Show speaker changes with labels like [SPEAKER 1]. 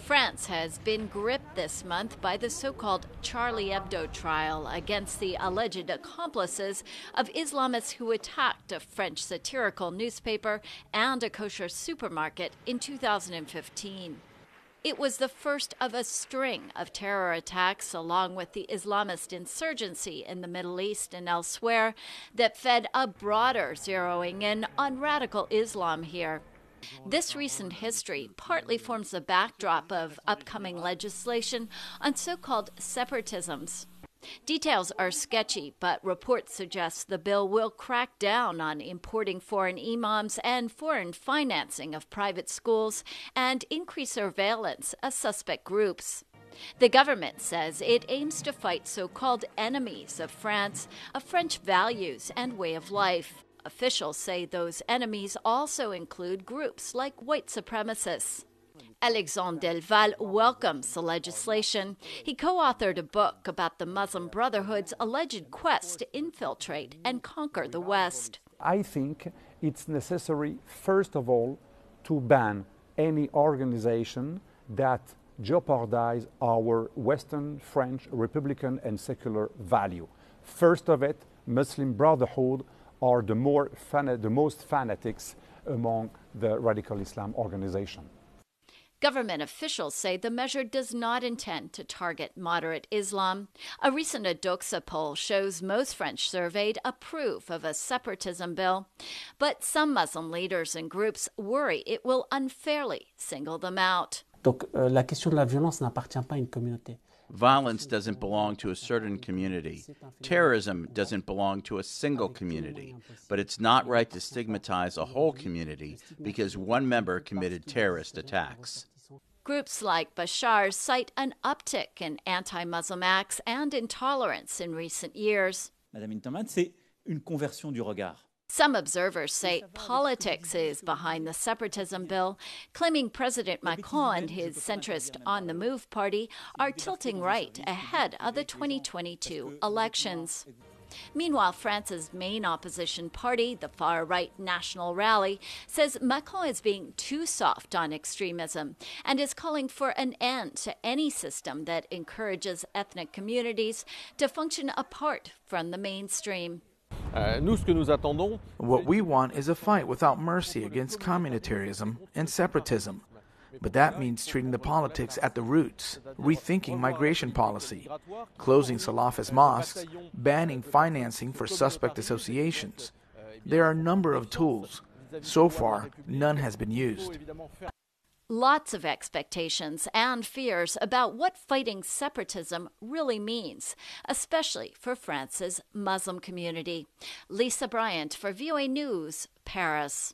[SPEAKER 1] France has been gripped this month by the so-called Charlie Hebdo trial against the alleged accomplices of Islamists who attacked a French satirical newspaper and a kosher supermarket in 2015. It was the first of a string of terror attacks, along with the Islamist insurgency in the Middle East and elsewhere, that fed a broader zeroing in on radical Islam here. This recent history partly forms the backdrop of upcoming legislation on so-called separatisms. Details are sketchy, but reports suggest the bill will crack down on importing foreign imams and foreign financing of private schools and increase surveillance of suspect groups. The government says it aims to fight so-called enemies of France, of French values and way of life. Officials say those enemies also include groups like white supremacists. Alexandre del Valle welcomes the legislation. He co-authored a book about the Muslim Brotherhood's alleged quest to infiltrate and conquer the West.
[SPEAKER 2] I think it's necessary, first of all, to ban any organization that jeopardize our Western, French, Republican and secular value. First of it, Muslim Brotherhood are the most fanatics among the radical Islam organization.
[SPEAKER 1] Government officials say the measure does not intend to target moderate Islam. A recent Adoxa poll shows most French surveyed approve of a separatism bill, but some Muslim leaders and groups worry it will unfairly single them out.
[SPEAKER 3] Donc, la question de la violence n'appartient pas à une communauté.
[SPEAKER 4] Violence doesn't belong to a certain community. Terrorism doesn't belong to a single community. But it's not right to stigmatize a whole community because one member committed terrorist attacks.
[SPEAKER 1] Groups like Bashar cite an uptick in anti-Muslim acts and intolerance in recent years.
[SPEAKER 5] Madame Interman, c'est une conversion du regard.
[SPEAKER 1] Some observers say politics is behind the separatism bill, claiming President Macron and his centrist On the Move party are tilting right ahead of the 2022 elections. Meanwhile, France's main opposition party, the far-right National Rally, says Macron is being too soft on extremism and is calling for an end to any system that encourages ethnic communities to function apart from the mainstream.
[SPEAKER 6] What we want is a fight without mercy against communitarianism and separatism. But that means treating the politics at the roots, rethinking migration policy, closing Salafist mosques, banning financing for suspect associations. There are a number of tools. So far, none has been used.
[SPEAKER 1] Lots of expectations and fears about what fighting separatism really means, especially for France's Muslim community. Lisa Bryant for VOA News, Paris.